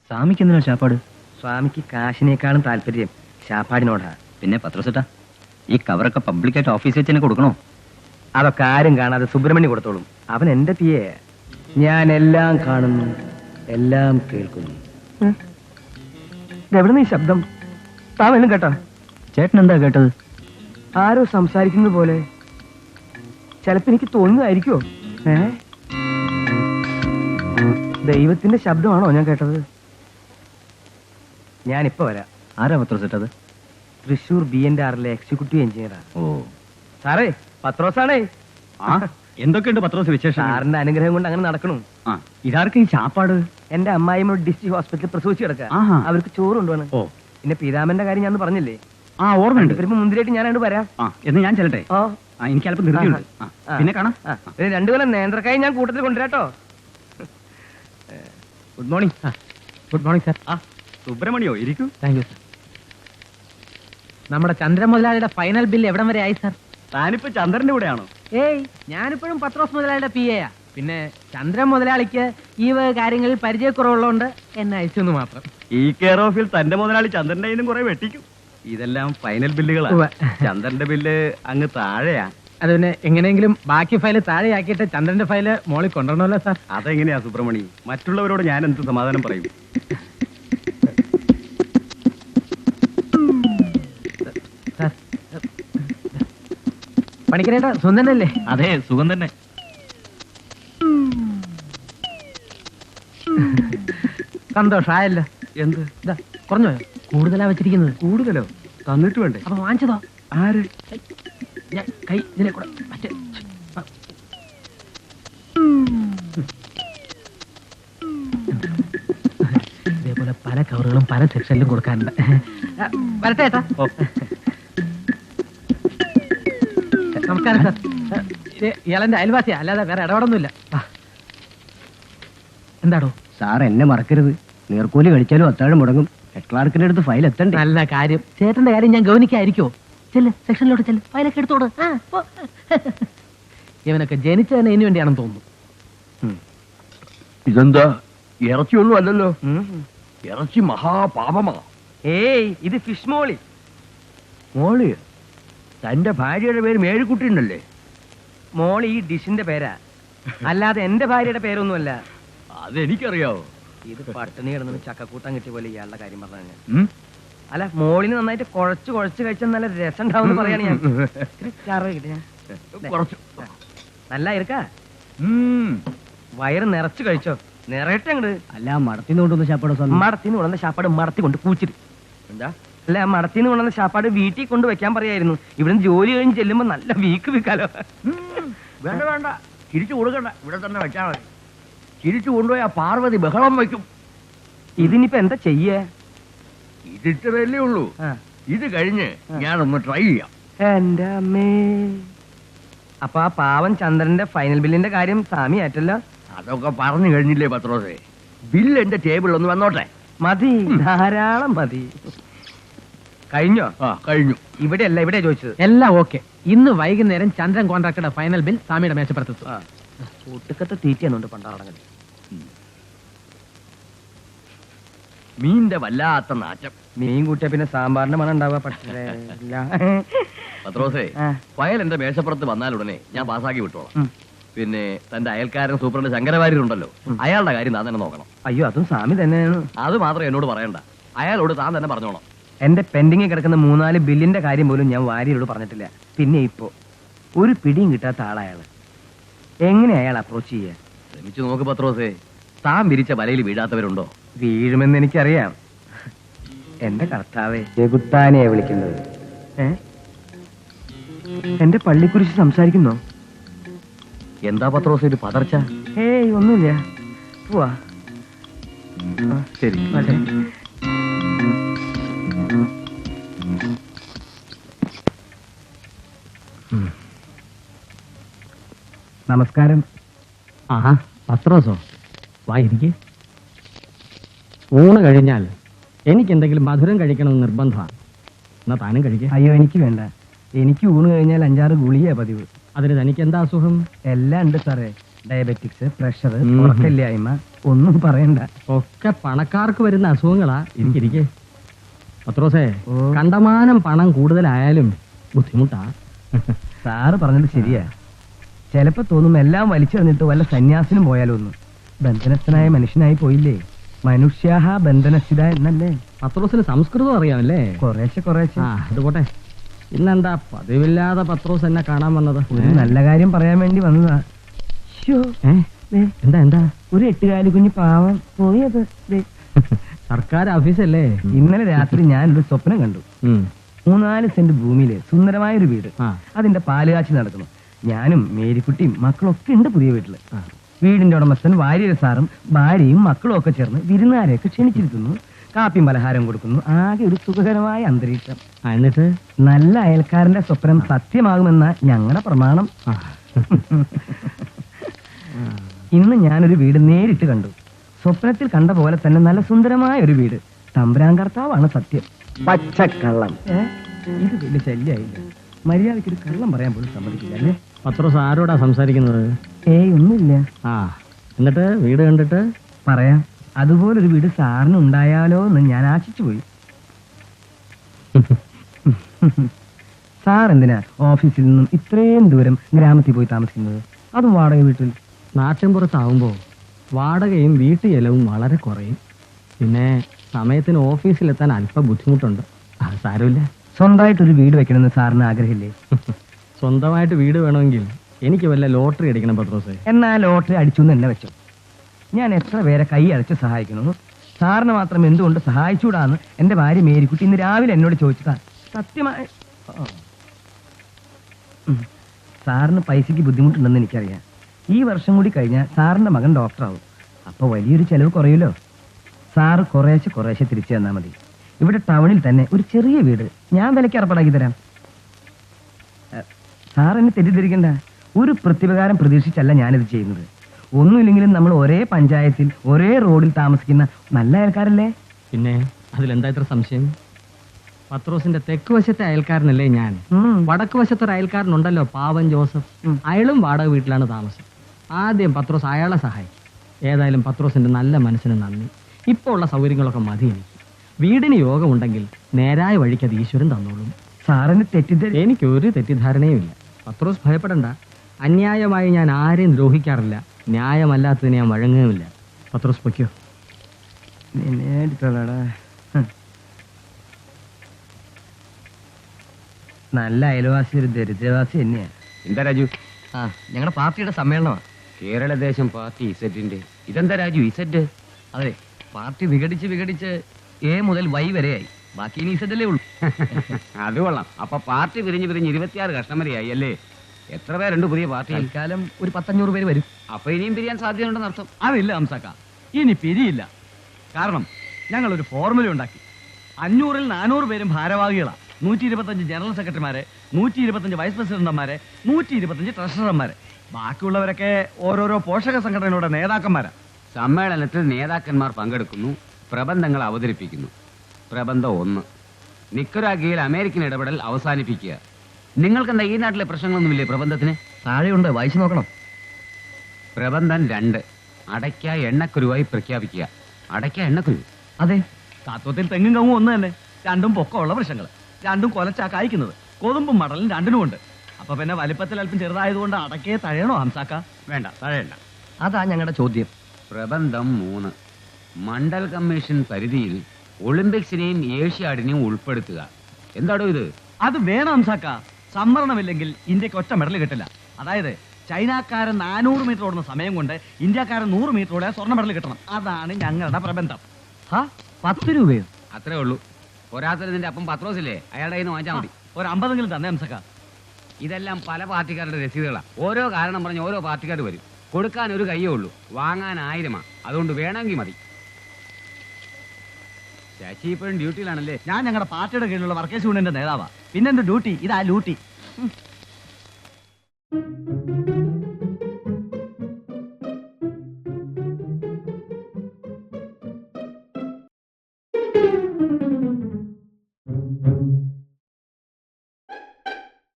സ്വാമിക്ക് എന്തിനാ ശാപ്പാട്? സ്വാമിക്ക് കാശിനേക്കാളും താല്പര്യം ശാപ്പാടിനോടാ. പിന്നെ പത്രോസേട്ടാ, ഈ കവറൊക്കെ പബ്ലിക്കായിട്ട് ഓഫീസിൽ വെച്ച് തന്നെ കൊടുക്കണോ? അതൊക്കെ ആരും കാണാതെ സുബ്രഹ്മണ്യം കൊടുത്തോളും. അവൻ എന്റെ പിയെ. ഞാൻ എല്ലാം കാണുന്നു, എല്ലാം കേൾക്കുന്നു. എവിടെ നീ ശബ്ദം? താവെല്ലാം കേട്ടോ? ചേട്ടൻ എന്താ കേട്ടത്? ആരോ സംസാരിക്കുന്നത് പോലെ. ചിലപ്പോ എനിക്ക് തോന്നുന്നതായിരിക്കോ? ദൈവത്തിന്റെ ശബ്ദമാണോ ഞാൻ കേട്ടത്? ഞാനിപ്പോ വരാം. ആരാ പത്രോസേട്ടത്? തൃശൂർ BNRലെ എക്സിക്യൂട്ടീവ് എഞ്ചിനീയറാ. ഓ സാറേ, പത്രോസാണേ. എന്തൊക്കെയുണ്ട് പത്രോസ് വിശേഷം? സാറിന്റെ അനുഗ്രഹം കൊണ്ട് അങ്ങനെ നടക്കണു. ഇതാർക്ക് ഈ ചാപ്പാട്? എന്റെ അമ്മായിമ്മ ഡിസ്ട്രിക്ട് ഹോസ്പിറ്റലിൽ പ്രസവിച്ച് കിടക്കുക. അവർക്ക് ചോറ് കൊണ്ടുവന്ന്. ഓ, പിന്നെ പീതാമന്റെ കാര്യം ഞാൻ പറഞ്ഞില്ലേ? ഓർമ്മയുണ്ട്. ഇവരിപ്പോ മുന്തിരിയായിട്ട് ഞാൻ അങ്ങോട്ട് വരാം. എന്ന് ഞാൻ ചെല്ലട്ടെ. ഓ, എനിക്ക് അല്പം ധൃതിയുണ്ട്. പിന്നെ കാണാം. രണ്ടു കൊല്ലം നേന്ത്രക്കായി ഞാൻ കൂട്ടത്തിൽ കൊണ്ടുവരാട്ടോ. Good morning. Good morning sir. സുബ്രഹ്മണ്യോ, ഇരിക്കൂ. Thank you sir. നമ്മുടെ ചന്ദ്രൻ മുതലാളിയുടെ ഫൈനൽ ബില്ല് എവിടം വരെ ആയി സാർ? താനിപ്പോ ചന്ദ്രന്റെ കൂടെയാണോ? ഏയ്, ഞാനിപ്പോഴും പത്രോസ് മുതലാളിയുടെ PA. പിന്നെ ചന്ദ്രൻ മുതലാളിക്ക് ഈ കാര്യങ്ങളിൽ പരിചയക്കുറവുള്ളതുകൊണ്ട് എന്നെ അയച്ചു മാത്രം. ഈ കെയർ ഓഫിൽ തന്റെ മുതലാളി ചന്ദ്രന്റെ കയ്യിലും കുറെ വെട്ടിക്കും. ഇതെല്ലാം ഫൈനൽ ബില്ലുകളാണ്. ചന്ദ്രന്റെ ബില്ല് അങ്ങ് താഴെയാ. അത് പിന്നെ എങ്ങനെയെങ്കിലും ബാക്കി ഫയല് താഴെയാക്കിയിട്ട് ചന്ദ്രന്റെ ഫയല് മോളിൽ കൊണ്ടുവരണമല്ലോ സാർ. അതെങ്ങനെയാ സുബ്രഹ്മണി? മറ്റുള്ളവരോട് ഞാൻ എന്ത് സമാധാനം പറയും? പണിക്കരേട്ടാ, സുന്ദരനല്ലേ? അതെ, സുഖം തന്നെ. സന്തോഷായല്ലോ. എന്ത്? ഇതാ കുറഞ്ഞോ? കൂടുതലാ വെച്ചിരിക്കുന്നത്. കൂടുതലോ? തന്നിട്ട് വേണ്ടേ? അപ്പൊ വാങ്ങിച്ചതോ? ആര്? ഞാൻ കൈ ഇതിലെ കൂടെ മറ്റേ ഇതേപോലെ പല കവറുകളും പല സെക്ഷനിലും കൊടുക്കാറുണ്ട്. വരട്ടെ ഏട്ടാ. നമസ്കാരം സാർ. ഇത് ഇയാളെന്റെ അയൽവാസിയാ, അല്ലാതെ വേറെ ഇടപെടൊന്നുമില്ല. എന്താടോ? സാർ എന്നെ മറക്കരുത്. നീർക്കോലി കഴിച്ചാലും അത്താഴം മുടങ്ങും. ഹെഡ് ക്ലാർക്കിന്റെ അടുത്ത് ഫയൽ എത്തണ്ടേ? നല്ല കാര്യം. ചേട്ടന്റെ കാര്യം ഞാൻ ഗവനിക്കായിരിക്കോ? ചെല്ല്, സെക്ഷനിലോട്ട് ചെല്ല്, ഫയലൊക്കെ എടുത്തോട്. ഇവനൊക്കെ ജനിച്ചതിന് ഇതിനു വേണ്ടിയാണെന്ന് തോന്നുന്നു. ഇതെന്താ? ഇറച്ചിയൊന്നും അല്ലല്ലോ. ഇറച്ചി മഹാപാപമാ. ഏയ്, ഇത് ഫിഷ് മോളി. മോളി? തന്റെ ഭാര്യയുടെ പേര് മേരിക്കുട്ടി ഉണ്ടല്ലേ? മോളി ഈ ഡിഷിന്റെ പേരാ, അല്ലാതെ എന്റെ ഭാര്യയുടെ പേരൊന്നുമല്ല. അതെനിക്കറിയാവോ. ഇത് പട്ടിണി കിടന്നു ചക്കക്കൂട്ടം കിട്ടിയ പോലെ ഇയാളുടെ കാര്യം പറഞ്ഞു. അല്ല, മോളിന് നന്നായിട്ട് കുഴച്ച് കഴിച്ചാൽ നല്ല രസം ഉണ്ടാവും പറയാണ് ഞാൻ. നല്ല ഇരിക്കാ. വയറ് നിറച്ചു കഴിച്ചോ? നിറയട്ടെ അങ്ങട്. അല്ല, മടത്തിന്ന് കൊണ്ടുവന്ന ശാപ്പാട്. മടത്തിന്ന് കൊണ്ടുവന്ന ശാപ്പാട് മടത്തി കൊണ്ട് കൂച്ചിട്ട്. എന്താ? അല്ല, മടത്തിന്ന് കൊണ്ടുവന്ന ശാപ്പാട് വീട്ടിൽ കൊണ്ട് വെക്കാൻ പറയായിരുന്നു. ഇവിടുന്ന് ജോലി കഴിഞ്ഞ് ചെല്ലുമ്പോ നല്ല വീക്കാലോ. വേണ്ട വേണ്ട, തിരിച്ചു കൊടുക്കണ്ട. ഇവിടെ തന്നെ വെച്ചാ മതി. തിരിച്ചു കൊണ്ടുപോയി ആ പാർവതി ബഹളം വയ്ക്കും. ഇതിനിപ്പോ എന്താ ചെയ്യേ? ഇതിത്രയല്ലേ ഉള്ളൂ. ഇത് കഴിഞ്ഞ് ഞാനൊന്ന് ട്രൈ ചെയ്യാം. എന്റെ അമ്മേ. അപ്പൊ ആ പാവൻ ചന്ദ്രന്റെ ഫൈനൽ ബില്ലിന്റെ കാര്യം സ്വാമി ആറ്റല്ലോ? അതൊക്കെ പറഞ്ഞു കഴിഞ്ഞില്ലേ പത്രോസേ? ബില്ല് എന്റെ ടേബിളിൽ ഒന്ന് വന്നോട്ടെ. മതി, ധാരാളം മതി. കഴിഞ്ഞോ? കഴിഞ്ഞു. ഇവിടെയല്ല, ഇവിടെ ചോദിച്ചത്. എല്ലാം ഓക്കെ. ഇന്ന് വൈകുന്നേരം ചന്ദ്രൻ കോൺട്രാക്ടറുടെ ഫൈനൽ ബിൽ സ്വാമിയുടെ മേശപ്പുറത്തെത്തും. ഒട്ടുക്കത്തെ തീറ്റയെന്നുണ്ട് പണ്ടാറടങ്ങി. മീന്റെ വല്ലാത്ത നാറ്റം. മീൻ കൂട്ടിയ പിന്നെ സാമ്പാറിന്റെ മണം ഉണ്ടാവുക. പക്ഷേ പത്രോസേ, ഫയൽ എന്റെ മേശപ്പുറത്ത് വന്നാലുടനെ ഞാൻ പാസ്സാക്കി വിട്ടോളാം. പിന്നെ തന്റെ അയൽക്കാരൻ സൂപ്രണ്ട് ശങ്കരവാര്യരുണ്ടല്ലോ, അയാളുടെ കാര്യം താൻ തന്നെ നോക്കണം. അയ്യോ, അതും സ്വാമി തന്നെയാണ്. അത് മാത്രം എന്നോട് പറയണ്ട, അയാളോട് താൻ തന്നെ പറഞ്ഞോണം. എന്റെ പെൻഡിങ്ങിൽ കിടക്കുന്ന 3-4 ബില്ലിന്റെ കാര്യം പോലും ഞാൻ വാര്യരോട് പറഞ്ഞിട്ടില്ല. പിന്നെ ഇപ്പോ ഒരു പിടിയും കിട്ടാത്ത ആളയാള്. എങ്ങനെ അയാൾ അപ്രോച്ച് ചെയ്യാ? ശ്രമിച്ചു നോക്ക് പത്രോസേ. താൻ വിരിച്ച വലയിൽ വീഴാത്തവരുണ്ടോ? വീഴുമെന്ന് എനിക്കറിയാം. എന്റെ കർത്താവേ, ചെകുത്താനെയാ വിളിക്കുന്നത്. എന്റെ പള്ളിക്കുരിശ് സംസാരിക്കുന്നോ? എന്താ പത്രോസേ ഒരു പതർച്ച? ഏയ്, ഒന്നുമില്ല. പോവാ. ശരി. നമസ്കാരം. ആഹാ, പത്രോസോ? വായിരിക്കെ. ഊണ് കഴിഞ്ഞാൽ എനിക്ക് എന്തെങ്കിലും മധുരം കഴിക്കണമെന്ന് നിർബന്ധമാണ്. എന്നാ താനും കഴിക്കേ. അയ്യോ, എനിക്ക് വേണ്ട. എനിക്ക് ഊണ് കഴിഞ്ഞാൽ 5-6 ഗുളികയാ പതിവ്. അതിന് തനിക്ക് എന്താ അസുഖം? എല്ലാം ഉണ്ട് സാറേ. ഡയബറ്റിക്സ്, പ്രഷർ, ഉറക്കമില്ലായ്മ ഒന്നും പറയണ്ട. ഒക്കെ പണക്കാർക്ക് വരുന്ന അസുഖങ്ങളാ. ഇരിക്കെ പത്രോസേ, ഓ. കണ്ടമാനം പണം കൂടുതലായാലും ബുദ്ധിമുട്ടാ. സാറ് പറഞ്ഞത് ശരിയാ. ചിലപ്പോ തോന്നും എല്ലാം വലിച്ചെറിഞ്ഞിട്ട് വല്ല സന്യാസിനും പോയാലോ ഒന്ന്. ബന്ധനസ്ഥനായ മനുഷ്യനായി പോയില്ലേ. മനുഷ്യാഹ ബന്ധനസ്ഥിത എന്നല്ലേ. പത്രോസിന് സംസ്കൃതം അറിയാമല്ലേ? കുറേശ്ശെ ആ അത് പോട്ടെ. ഇന്നെന്താ പതിവില്ലാതെ പത്രോസ് എന്നെ കാണാൻ വന്നത്? ഒരു നല്ല കാര്യം പറയാൻ വേണ്ടി വന്നതാ. ശ്ശോ, ഏ? ദേ, എന്താ ഒരു 8 കാലി കുഞ്ഞ് പാവം പോയത്. ദേ, സർക്കാർ ഓഫീസല്ലേ? ഇന്നലെ രാത്രി ഞാനൊരു സ്വപ്നം കണ്ടു. 3-4 സെന്റ് ഭൂമിയില് സുന്ദരമായൊരു വീട്. ആ. അതിന്റെ പാലുകാച്ചി നടക്കുന്നു. ഞാനും മേരിക്കുട്ടിയും മക്കളൊക്കെ ഉണ്ട് പുതിയ വീട്ടില്. വീടിന്റെ ഉടമസ്ഥൻ വാര്യര സാറും ഭാര്യയും മക്കളും ഒക്കെ ചേർന്ന് വിരുന്നുകാരെയൊക്കെ ക്ഷണിച്ചിരുത്തുന്നു. കാപ്പിയും പലഹാരം കൊടുക്കുന്നു. ആകെ ഒരു സുഖകരമായ അന്തരീക്ഷം. എന്നിട്ട് നല്ല അയൽക്കാരന്റെ സ്വപ്നം സത്യമാകുമെന്ന ഞങ്ങളുടെ പ്രമാണം. ആ. ഇന്ന് ഞാനൊരു വീട് നേരിട്ട് കണ്ടു. സ്വപ്നത്തിൽ കണ്ട പോലെ തന്നെ നല്ല സുന്ദരമായ ഒരു വീട്. തമ്പുരാൻ കർത്താവാണ് സത്യം. പച്ചക്കള്ളം. ഇത് വലിയ ശല്യായില്ല. മര്യാദയ്ക്ക് ഒരു കള്ളം പറയാൻ പോലും സമ്മതിക്കില്ല അല്ലേ? പത്രോസ് ആരോടാ സംസാരിക്കുന്നത്? ഒന്നുമില്ല. ആ, എന്നിട്ട് വീട് കണ്ടിട്ട് പറയാം. അതുപോലൊരു വീട് സാറിന് ഉണ്ടായാലോ എന്ന് ഞാൻ ആശിച്ചു പോയി. സാർ എന്തിനാ ഓഫീസിൽ നിന്നും ഇത്രയും ദൂരം ഗ്രാമത്തിൽ പോയി താമസിക്കുന്നത്? അതും വാടക വീട്ടിൽ. നാട്ടിൻപുറത്താവുമ്പോൾ വാടകയും വീട്ടു ചെലവും വളരെ കുറയും. പിന്നെ സമയത്തിന് ഓഫീസിലെത്താൻ അല്പം ബുദ്ധിമുട്ടുണ്ട്. അത് സാരമില്ല. സ്വന്തമായിട്ടൊരു വീട് വെക്കണമെന്ന് സാറിന് ആഗ്രഹമില്ലേ? സ്വന്തമായിട്ട് വീട് വേണമെങ്കിൽ എനിക്ക് വല്ല ലോട്ടറി അടിക്കണം പത്രോസേ. എന്നാ ലോട്ടറി അടിച്ചു എന്ന് എന്നെ വെച്ചു. ഞാൻ എത്ര പേരെ കൈ അടച്ച് സഹായിക്കുന്നു. സാറിന് മാത്രം എന്തുകൊണ്ട് സഹായിച്ചുകൂടാന്ന് എന്റെ ഭാര്യ മേരിക്കുട്ടി ഇന്ന് രാവിലെ എന്നോട് ചോദിച്ചതാ. സത്യമായി സാറിന് പൈസക്ക് ബുദ്ധിമുട്ടുണ്ടെന്ന് എനിക്കറിയാം. ഈ വർഷം കൂടി കഴിഞ്ഞാൽ സാറിന്റെ മകൻ ഡോക്ടറാവും. അപ്പൊ വലിയൊരു ചെലവ് കുറയുമല്ലോ. സാറ് കുറേശ്ശെ തിരിച്ചു തന്നാൽ മതി. ഇവിടെ ടൗണിൽ തന്നെ ഒരു ചെറിയ വീട് ഞാൻ വിലയ്ക്ക് ഏർപ്പാടാക്കി തരാം. സാർ എന്നെ തെറ്റിദ്ധരിക്കണ്ട. ഒരു പ്രതിപകാരം പ്രതീക്ഷിച്ചല്ല ഞാനിത് ചെയ്യുന്നത്. ഒന്നുമില്ലെങ്കിലും നമ്മൾ ഒരേ പഞ്ചായത്തിൽ ഒരേ റോഡിൽ താമസിക്കുന്ന നല്ല അയൽക്കാരല്ലേ? പിന്നെ അതിലെന്താ ഇത്ര സംശയം? പത്രോസിന്റെ തെക്ക് വശത്തെ അയൽക്കാരനല്ലേ ഞാൻ. വടക്ക് വശത്തൊരു അയൽക്കാരനുണ്ടല്ലോ, പാവൻ ജോസഫ്. അയാളും വാടക വീട്ടിലാണ് താമസം. ആദ്യം പത്രോസ് അയാളെ സഹായിക്കും. ഏതായാലും പത്രോസിന്റെ നല്ല മനസ്സിന് നന്ദി. ഇപ്പോൾ ഉള്ള സൗകര്യങ്ങളൊക്കെ മതി എനിക്ക്. വീടിന് യോഗമുണ്ടെങ്കിൽ നേരായ വഴിക്ക് അത് ഈശ്വരൻ തന്നോളും. സാറിന് എനിക്കൊരു തെറ്റിദ്ധാരണയുമില്ല. പത്രോസ് ഭയപ്പെടണ്ട. അന്യായമായി ഞാൻ ആരെയും ദ്രോഹിക്കാറില്ല. ന്യായമല്ലാത്തതിന് ഞാൻ വഴങ്ങുകയുമില്ല. പത്രോസ് പൊയ്ക്കോ. നല്ല അയൽവാസി ഒരു ദരിദ്രവാസി തന്നെയാ. എന്താ രാജു? ആ, ഞങ്ങളുടെ പാർട്ടിയുടെ സമ്മേളനമാണ്. കേരളദേശം പാർട്ടി ഇസെറ്റിന്റെ. ഇതെന്താ രാജു ഇസെറ്റ്? അതെ, പാർട്ടി വിഘടിച്ച് A മുതൽ Y വരെയായി. ബാക്കി ഇനി ഇസെറ്റല്ലേ ഉള്ളൂ. അത് കൊള്ളാം. അപ്പൊ പാർട്ടി പിരിഞ്ഞ് 26 കസ്റ്റമറിയായി അല്ലേ? എത്ര പേരുണ്ട് പുതിയ പാർട്ടി? തൽക്കാലം ഒരു 500 പേര് വരും. അപ്പൊ ഇനിയും പിരിയാൻ സാധ്യതയുണ്ടെന്ന് അർത്ഥം. അതില്ല ഹംസക്ക, ഇനി പിരിയില്ല. കാരണം ഞങ്ങളൊരു ഫോർമുല ഉണ്ടാക്കി. 500-ൽ 400 പേരും ഭാരവാഹികളാണ്. 125 ജനറൽ സെക്രട്ടറിമാരെ, 125 വൈസ് പ്രസിഡന്റുമാരെ, 125 ട്രഷറർമാരെ. ബാക്കിയുള്ളവരൊക്കെ ഓരോരോ പോഷക സംഘടനയുടെ നേതാക്കന്മാരാ. സമ്മേളനത്തിൽ നേതാക്കന്മാർ പങ്കെടുക്കുന്നു, പ്രബന്ധങ്ങൾ അവതരിപ്പിക്കുന്നു. പ്രബന്ധം 1: നിക്കരാഗിയിൽ അമേരിക്കൻ ഇടപെടൽ അവസാനിപ്പിക്കുക. നിങ്ങൾക്കെന്താ ഈ നാട്ടിലെ പ്രശ്നങ്ങളൊന്നുമില്ലേ പ്രബന്ധത്തിന്? താഴെയുണ്ട്, വായിച്ചു നോക്കണം. പ്രബന്ധം 2: അടയ്ക്ക എണ്ണക്കുരുവായി പ്രഖ്യാപിക്കുക. അടയ്ക്ക എണ്ണക്കുരു? അതെ, തത്വത്തിൽ തെങ്ങും കവുങ്ങും ഒന്ന് തന്നെ. രണ്ടും പൊക്കമുള്ള വൃക്ഷങ്ങൾ, രണ്ടും കൊലച്ചാ കായ്ക്കുന്നത്. കൊതുമ്പും മടലും രണ്ടിനും ഉണ്ട്. അപ്പൊ പിന്നെ വലിപ്പത്തിൽ അല്പം ചെറുതായതുകൊണ്ട് അടക്കയെ തഴയണോ ഹംസാക്ക? വേണ്ട, തഴയണ്ട. അതാ ഞങ്ങളുടെ ചോദ്യം. പ്രബന്ധം 3: മണ്ഡൽ കമ്മീഷൻ പരിധിയിൽ ഒളിമ്പിക്സിനെയും ഏഷ്യാഡിനെയും ഉൾപ്പെടുത്തുക. എന്താടോ ഇത്? അത് വേണം ഹംസാക്ക. സംവരണമില്ലെങ്കിൽ ഇന്ത്യക്ക് ഒറ്റ മെഡൽ കിട്ടില്ല. അതായത് ചൈനക്കാരൻ 400 മീറ്റർ ഓടുന്ന സമയം കൊണ്ട് ഇന്ത്യക്കാരൻ 100 മീറ്റർ ഓടിയാൽ സ്വർണ്ണ മെഡൽ കിട്ടണം. അതാണ് ഞങ്ങളുടെ പ്രബന്ധം. 10 രൂപയോ? അത്രേ ഉള്ളൂ. പോരാത്തതിന് നിന്റെ അപ്പം പത്രോസില്ലേ, അയാളുടെ കയ്യിൽ നിന്ന് വാങ്ങിച്ചാൽ മതി. ഒരു 50 തന്നെ ഹംസക്ക. ഇതെല്ലാം പല പാർട്ടിക്കാരുടെ രസീതുകളാണ്. ഓരോ കാരണം പറഞ്ഞ് ഓരോ പാർട്ടിക്കാർ വരും. കൊടുക്കാൻ ഒരു കയ്യേ ഉള്ളൂ, വാങ്ങാൻ 1000. അതുകൊണ്ട് വേണമെങ്കിൽ മതി. ശശി ഇപ്പോഴും ഡ്യൂട്ടിയിലാണല്ലേ? ഞാൻ ഞങ്ങളുടെ പാർട്ടിയുടെ കീഴിലുള്ള വർക്കേഴ്സ് യൂണിയന്റെ നേതാവാ. പിന്നെന്ത് ഡ്യൂട്ടി? ഇതാ ലൂട്ടി.